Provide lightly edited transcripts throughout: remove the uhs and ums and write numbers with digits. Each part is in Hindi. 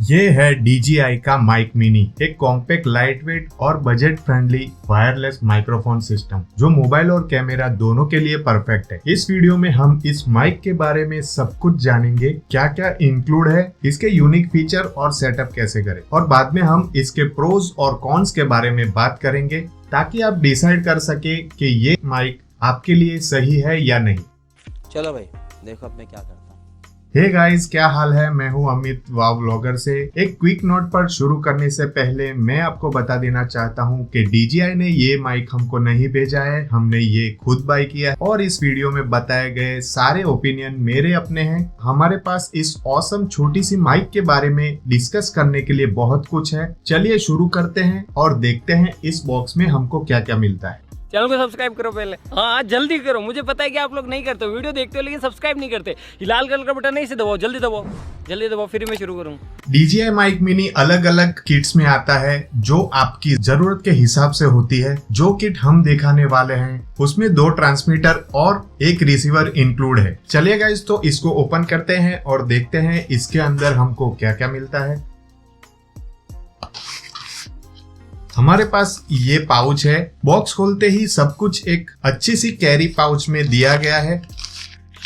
ये है DJI का माइक मिनी, एक कॉम्पैक्ट, लाइटवेट और budget friendly wireless microphone system जो मोबाइल और कैमरा दोनों के लिए परफेक्ट है। इस वीडियो में हम इस माइक के बारे में सब कुछ जानेंगे, क्या क्या इंक्लूड है, इसके यूनिक फीचर और सेटअप कैसे करें, और बाद में हम इसके प्रोज और कॉन्स के बारे में बात करेंगे ताकि आप डिसाइड कर सके कि ये माइक आपके लिए सही है या नहीं। चलो भाई देखो अब मैं क्या करता हूँ। हे गाइस, क्या हाल है। मैं हूं अमित वाव व्लॉगर से। एक क्विक नोट पर शुरू करने से पहले मैं आपको बता देना चाहता हूं कि DJI ने ये माइक हमको नहीं भेजा है, हमने ये खुद बाय किया है और इस वीडियो में बताए गए सारे ओपिनियन मेरे अपने हैं। हमारे पास इस ऑसम छोटी सी माइक के बारे में डिस्कस करने के लिए बहुत कुछ है। चलिए शुरू करते हैं और देखते हैं इस बॉक्स में हमको क्या क्या मिलता है। चैनल को सब्सक्राइब करो पहले, हाँ जल्दी करो। मुझे पता है कि आप लोग नहीं करते, वीडियो देखते हो लेकिन सब्सक्राइब नहीं करते। ये लाल कलर का बटन नहीं से दबाओ, जल्दी दबाओ, जल्दी दबाओ, फिर मैं शुरू करूँ। DJI माइक मिनी अलग अलग किट्स में आता है जो आपकी जरूरत के हिसाब से होती है। जो किट हम दिखाने वाले हैं उसमें 2 ट्रांसमीटर और 1 रिसीवर इंक्लूड है। चलिए गाइस, तो इसको ओपन करते हैं और देखते हैं इसके अंदर हमको क्या क्या मिलता है। हमारे पास ये पाउच है। बॉक्स खोलते ही सब कुछ एक अच्छी सी कैरी पाउच में दिया गया है।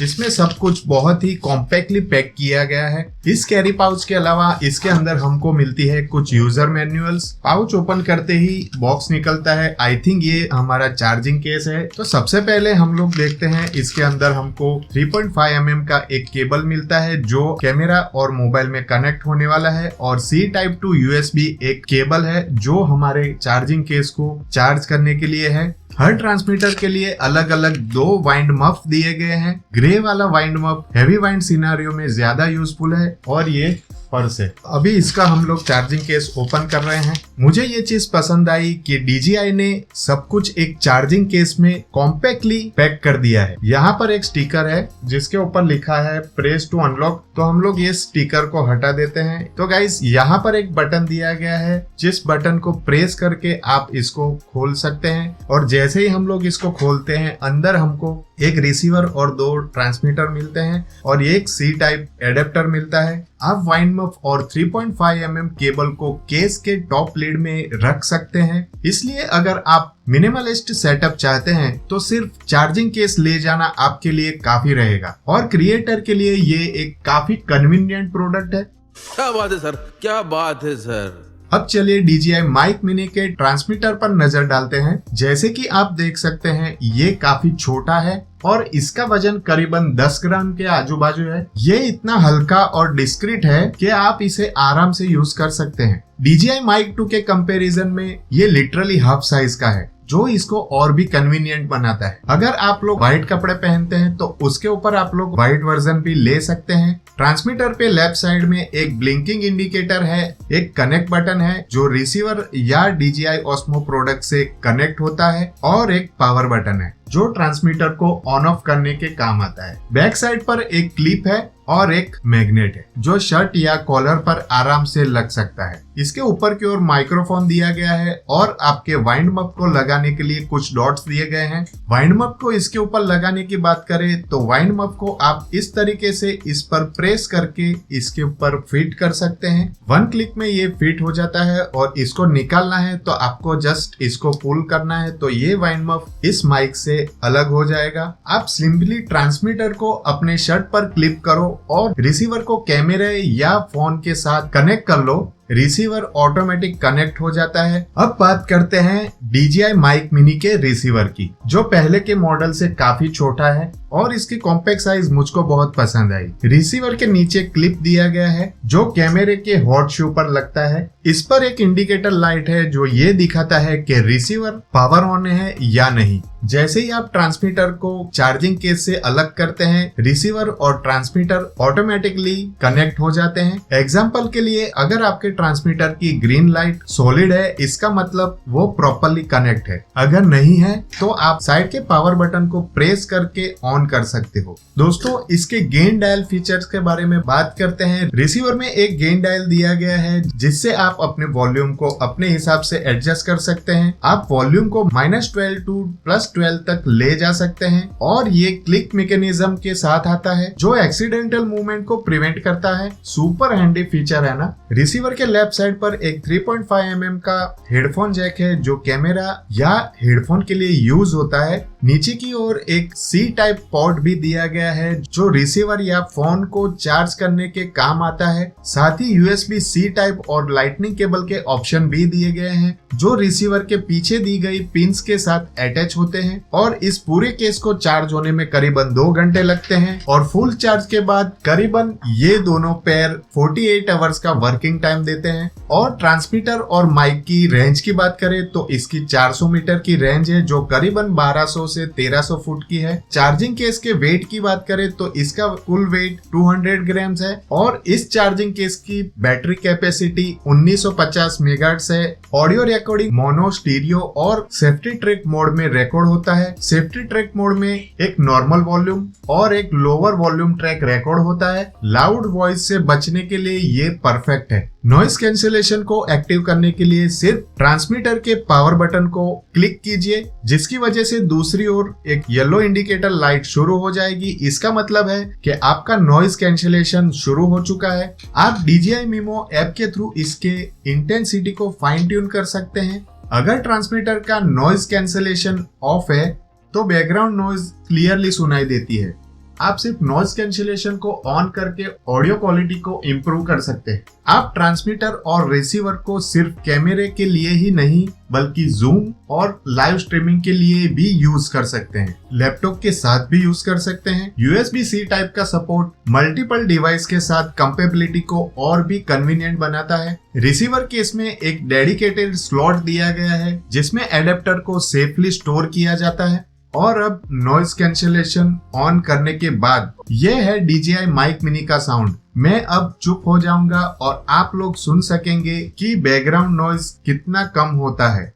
इसमें सब कुछ बहुत ही कॉम्पैक्टली पैक किया गया है। इस कैरी पाउच के अलावा इसके अंदर हमको मिलती है कुछ यूजर मैनुअल्स। पाउच ओपन करते ही बॉक्स निकलता है। आई थिंक ये हमारा चार्जिंग केस है। तो सबसे पहले हम लोग देखते हैं इसके अंदर हमको 3.5 mm का एक केबल मिलता है जो कैमरा और मोबाइल में कनेक्ट होने वाला है, और C Type to USB एक केबल है जो हमारे चार्जिंग केस को चार्ज करने के लिए है। हर ट्रांसमीटर के लिए अलग अलग 2 वाइंड मफ दिए गए हैं। ग्रे वाला wind muff heavy wind scenario में ज्यादा यूजफुल है और ये पर्स है। अभी इसका हम लोग चार्जिंग केस ओपन कर रहे हैं। मुझे ये चीज पसंद आई कि DJI ने सब कुछ एक चार्जिंग केस में कॉम्पैक्टली पैक कर दिया है। यहाँ पर एक स्टिकर है जिसके ऊपर लिखा है प्रेस टू अनलॉक। तो हम लोग ये स्टिकर को हटा देते हैं। तो गाइस, यहाँ पर एक बटन दिया गया है जिस बटन को प्रेस करके आप इसको खोल सकते हैं, और जैसे ही हम लोग इसको खोलते हैं अंदर हमको एक रिसीवर और 2 ट्रांसमीटर मिलते हैं और एक C टाइप एडेप्टर मिलता है। आप वाइंड मफ और 3.5 mm केबल को केस के टॉप लिड में रख सकते हैं। इसलिए अगर आप मिनिमलिस्ट सेटअप चाहते हैं तो सिर्फ चार्जिंग केस ले जाना आपके लिए काफी रहेगा, और क्रिएटर के लिए ये एक काफी कन्वीनियंट प्रोडक्ट है। क्या बात है सर, क्या बात है सर। अब चलिए DJI माइक मिनी के ट्रांसमीटर पर नजर डालते हैं। जैसे कि आप देख सकते हैं ये काफी छोटा है और इसका वजन करीबन 10 ग्राम के आजू बाजू है। ये इतना हल्का और डिस्क्रीट है कि आप इसे आराम से यूज कर सकते हैं। DJI माइक 2 के कंपैरिजन में ये लिटरली हाफ साइज का है, जो इसको और भी कन्वीनियंट बनाता है। अगर आप लोग व्हाइट कपड़े पहनते हैं तो उसके ऊपर आप लोग व्हाइट वर्जन भी ले सकते हैं। ट्रांसमीटर पे लेफ्ट साइड में एक ब्लिंकिंग इंडिकेटर है, एक कनेक्ट बटन है जो रिसीवर या DJI Osmo प्रोडक्ट से कनेक्ट होता है, और एक पावर बटन है जो ट्रांसमीटर को ऑन ऑफ करने के काम आता है। बैक साइड पर एक क्लिप है और एक मैग्नेट है जो शर्ट या कॉलर पर आराम से लग सकता है। इसके ऊपर की ओर माइक्रोफोन दिया गया है और आपके वाइंड मप को लगाने के लिए कुछ डॉट्स दिए गए हैं। वाइंड मप को इसके ऊपर लगाने की बात करें तो वाइंड मप को आप इस तरीके से इस पर प्रेस करके इसके ऊपर फिट कर सकते हैं। 1 क्लिक में ये फिट हो जाता है, और इसको निकालना है तो आपको जस्ट इसको पुल करना है तो ये वाइंड मप इस माइक से अलग हो जाएगा। आप सिंपली ट्रांसमीटर को अपने शर्ट पर क्लिप करो और रिसीवर को कैमरे या फोन के साथ कनेक्ट कर लो। रिसीवर ऑटोमेटिक कनेक्ट हो जाता है। अब बात करते हैं DJI माइक मिनी के रिसीवर की, जो पहले के मॉडल से काफी छोटा है और इसकी कॉम्पैक्ट साइज मुझको बहुत पसंद आई। रिसीवर के नीचे क्लिप दिया गया है जो कैमरे के हॉट शू पर लगता है। इस पर एक इंडिकेटर लाइट है जो ये दिखाता है कि रिसीवर पावर ऑन है या नहीं। जैसे ही आप ट्रांसमीटर को चार्जिंग केस से अलग करते हैं, रिसीवर और ट्रांसमीटर ऑटोमेटिकली कनेक्ट हो जाते हैं। एग्जाम्पल के लिए, अगर आपके ट्रांसमीटर की ग्रीन लाइट सॉलिड है, इसका मतलब वो प्रॉपरली कनेक्ट है। अगर नहीं है तो आप साइड के पावर बटन को प्रेस करके ऑन कर सकते हो। दोस्तों, इसके गेन डायल फीचर्स के बारे में बात करते हैं। रिसीवर में एक गेन डायल दिया गया है जिससे आप अपने वॉल्यूम को अपने हिसाब से एडजस्ट कर सकते हैं। आप वॉल्यूम को -12 टू +12 तक ले जा सकते हैं और ये क्लिक मैकेनिज्म के साथ आता है जो एक्सीडेंटल मूवमेंट को प्रिवेंट करता है। सुपर हैंडी फीचर है ना। रिसीवर के लेफ्ट साइड पर एक 3.5 mm का हेडफोन जैक है जो कैमरा या हेडफोन के लिए यूज होता है। नीचे की ओर एक C टाइप पोर्ट भी दिया गया है जो रिसीवर या फोन को चार्ज करने के काम आता है। साथ ही USB-C टाइप और लाइटनिंग केबल के ऑप्शन भी दिए गए हैं जो रिसीवर के पीछे दी गई पिंस के साथ अटैच होते हैं और इस पूरे केस को चार्ज होने में करीबन 2 घंटे लगते हैं और फुल चार्ज के बाद करीबन ये दोनों पेयर 48 आवर्स का वर्किंग टाइम देते हैं। और ट्रांसमीटर और माइक की रेंज की बात करें तो इसकी 400 मीटर की रेंज है जो करीबन 1200 से 1300 फुट की है। चार्जिंग केस के वेट की बात करें तो इसका कुल वेट 200 ग्राम्स है और इस चार्जिंग केस की बैटरी कैपेसिटी 1950 मेगाहर्ट्ज है। ऑडियो रिकॉर्डिंग मोनो, स्टीरियो और सेफ्टी ट्रैक मोड में रिकॉर्ड होता है। सेफ्टी ट्रैक मोड में एक नॉर्मल वॉल्यूम और एक लोअर वॉल्यूम ट्रैक रिकॉर्ड होता है। लाउड वॉइस से बचने के लिए ये परफेक्ट है। नॉइस कैंसिलेशन को एक्टिव करने के लिए सिर्फ ट्रांसमीटर के पावर बटन को क्लिक कीजिए जिसकी वजह से दूसरी ओर एक येलो इंडिकेटर लाइट शुरू हो जाएगी। इसका मतलब है कि आपका नॉइस कैंसिलेशन शुरू हो चुका है। आप DJI Mimo ऐप के थ्रू इसके इंटेंसिटी को फाइन ट्यून कर सकते हैं। अगर ट्रांसमीटर का नॉइस कैंसिलेशन ऑफ है तो बैकग्राउंड नॉइज क्लियरली सुनाई देती है। आप सिर्फ नॉइज कैंसिलेशन को ऑन करके ऑडियो क्वालिटी को इम्प्रूव कर सकते हैं। आप ट्रांसमीटर और रिसीवर को सिर्फ कैमरे के लिए ही नहीं बल्कि जूम और लाइव स्ट्रीमिंग के लिए भी यूज कर सकते हैं। लैपटॉप के साथ भी यूज कर सकते हैं। USB-C टाइप का सपोर्ट मल्टीपल डिवाइस के साथ कंपेबिलिटी को और भी कन्वीनियंट बनाता है। रिसीवर केस में एक डेडिकेटेड स्लॉट दिया गया है जिसमें एडेप्टर को सेफली स्टोर किया जाता है। और अब नॉइज कैंसिलेशन ऑन करने के बाद यह है DJI माइक मिनी का साउंड। मैं अब चुप हो जाऊंगा और आप लोग सुन सकेंगे कि बैकग्राउंड नॉइज कितना कम होता है।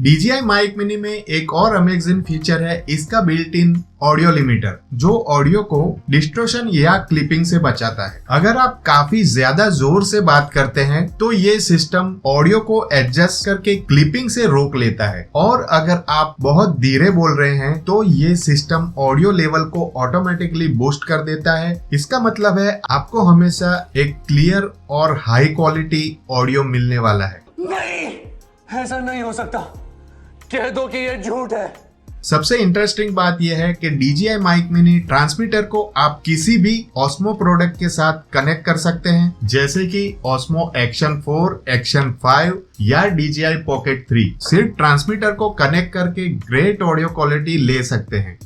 DJI माइक मिनी में एक और अमेजिंग फीचर है इसका बिल्ट इन ऑडियो लिमिटर जो ऑडियो को डिस्टॉर्शन या क्लिपिंग से बचाता है। अगर आप काफी ज्यादा जोर से बात करते हैं तो ये सिस्टम ऑडियो को एडजस्ट करके क्लिपिंग से रोक लेता है और अगर आप बहुत धीरे बोल रहे हैं तो ये सिस्टम ऑडियो लेवल को ऑटोमेटिकली बूस्ट कर देता है। इसका मतलब है आपको हमेशा एक क्लियर और हाई क्वालिटी ऑडियो मिलने वाला है। नहीं, ऐसा नहीं हो सकता। कह दो कि ये झूठ है। सबसे इंटरेस्टिंग बात यह है कि DJI माइक मिनी ट्रांसमीटर को आप किसी भी Osmo प्रोडक्ट के साथ कनेक्ट कर सकते हैं जैसे कि Osmo Action 4, Action 5 या DJI Pocket 3। सिर्फ ट्रांसमीटर को कनेक्ट करके ग्रेट ऑडियो क्वालिटी ले सकते हैं।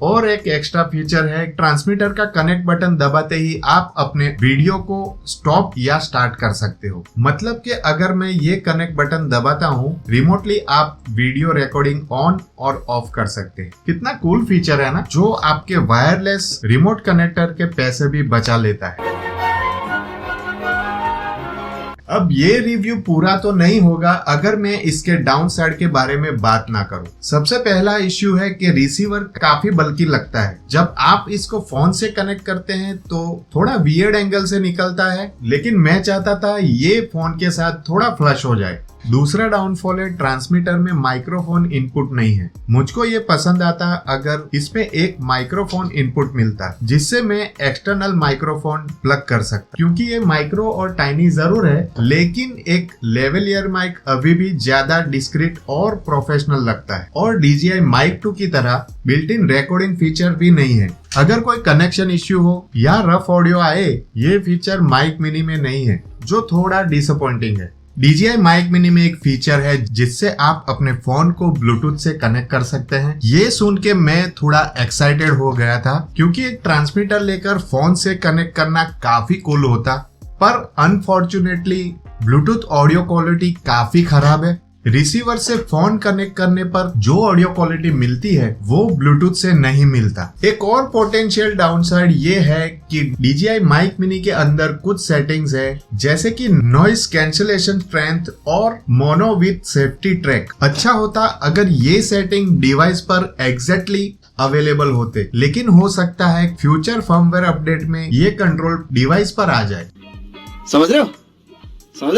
और एक एक्स्ट्रा फीचर है ट्रांसमीटर का कनेक्ट बटन दबाते ही आप अपने वीडियो को स्टॉप या स्टार्ट कर सकते हो। मतलब कि अगर मैं ये कनेक्ट बटन दबाता हूँ रिमोटली आप वीडियो रिकॉर्डिंग ऑन और ऑफ कर सकते हैं। कितना कूल फीचर है ना जो आपके वायरलेस रिमोट कनेक्टर के पैसे भी बचा लेता है। अब ये रिव्यू पूरा तो नहीं होगा अगर मैं इसके डाउन साइड के बारे में बात ना करूं। सबसे पहला इश्यू है कि रिसीवर काफी बल्की लगता है। जब आप इसको फोन से कनेक्ट करते हैं तो थोड़ा वियर्ड एंगल से निकलता है, लेकिन मैं चाहता था ये फोन के साथ थोड़ा फ्लश हो जाए। दूसरा डाउनफॉल है ट्रांसमीटर में माइक्रोफोन इनपुट नहीं है। मुझको ये पसंद आता अगर इसमें एक माइक्रोफोन इनपुट मिलता जिससे मैं एक्सटर्नल माइक्रोफोन प्लग कर सकता, क्योंकि ये माइक्रो और टाइनी जरूर है लेकिन एक लेवलियर माइक अभी भी ज्यादा डिस्क्रीट और प्रोफेशनल लगता है। और DJI माइक 2 की तरह बिल्ट इन रिकॉर्डिंग फीचर भी नहीं है। अगर कोई कनेक्शन इश्यू हो या रफ ऑडियो आए ये फीचर माइक मिनी में नहीं है जो थोड़ा डिसअपॉइंटिंग है। DJI माइक मिनी में एक फीचर है जिससे आप अपने फोन को ब्लूटूथ से कनेक्ट कर सकते हैं। ये सुन के मैं थोड़ा एक्साइटेड हो गया था क्योंकि एक ट्रांसमीटर लेकर फोन से कनेक्ट करना काफी कूल होता, पर अनफॉर्चुनेटली ब्लूटूथ ऑडियो क्वालिटी काफी खराब है। रिसीवर से फोन कनेक्ट करने पर जो ऑडियो क्वालिटी मिलती है वो ब्लूटूथ से नहीं मिलता। एक और पोटेंशियल डाउनसाइड ये है कि DJI माइक मिनी के अंदर कुछ सेटिंग्स है, जैसे कि नॉइस कैंसिलेशन स्ट्रेंथ और मोनो विथ सेफ्टी ट्रैक। अच्छा होता अगर ये सेटिंग डिवाइस पर एग्जैक्टली अवेलेबल होते, लेकिन हो सकता है फ्यूचर फर्मवेयर अपडेट में ये कंट्रोल डिवाइस पर आ जाए। समझ रहे हो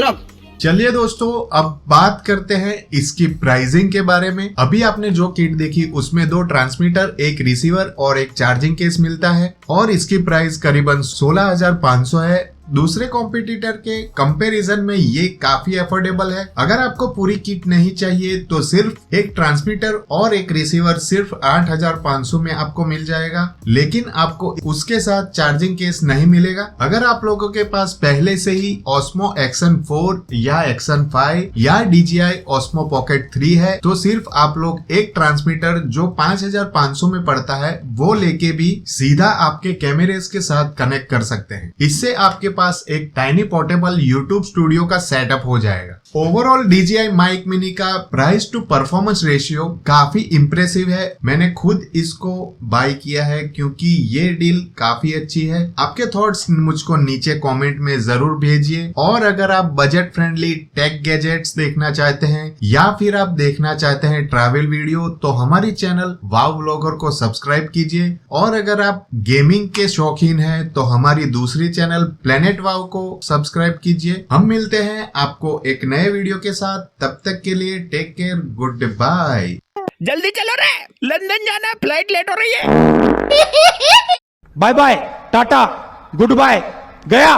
आप? चलिए दोस्तों, अब बात करते हैं इसकी प्राइसिंग के बारे में। अभी आपने जो किट देखी उसमें 2 ट्रांसमीटर, एक रिसीवर और एक चार्जिंग केस मिलता है और इसकी प्राइस करीबन 16,500 है। दूसरे कॉम्पिटिटर के कंपैरिजन में ये काफी अफोर्डेबल है। अगर आपको पूरी किट नहीं चाहिए तो सिर्फ एक ट्रांसमीटर और एक रिसीवर सिर्फ 8,500 में आपको मिल जाएगा, लेकिन आपको उसके साथ चार्जिंग केस नहीं मिलेगा। अगर आप लोगों के पास पहले से ही Osmo Action 4 या Action 5 या DJI Osmo Pocket 3 है तो सिर्फ आप लोग एक ट्रांसमीटर जो 5,500 में पड़ता है वो लेके भी सीधा आपके कैमरेज के साथ कनेक्ट कर सकते हैं। इससे आपके पास एक टाइनी पोर्टेबल YouTube स्टूडियो का सेटअप हो जाएगा। ओवरऑल DJI माइक मिनी का प्राइस टू परफॉर्मेंस रेशियो काफी इम्प्रेसिव है। मैंने खुद इसको बाय किया है क्योंकि ये डील काफी अच्छी है। आपके थॉट्स मुझको नीचे कमेंट में जरूर भेजिए, और अगर आप बजट फ्रेंडली टेक गैजेट्स देखना चाहते हैं या फिर आप देखना चाहते हैं ट्रैवल वीडियो तो हमारी चैनल वाव व्लॉगर को सब्सक्राइब कीजिए, और अगर आप गेमिंग के शौकीन हैं तो हमारी दूसरी चैनल प्लेनेट वाव को सब्सक्राइब कीजिए। हम मिलते हैं आपको एक नए वीडियो के साथ, तब तक के लिए टेक केयर, गुड बाय। जल्दी चलो रे, लंदन जाना, फ्लाइट लेट हो रही है। Bye bye, tata, goodbye, गया।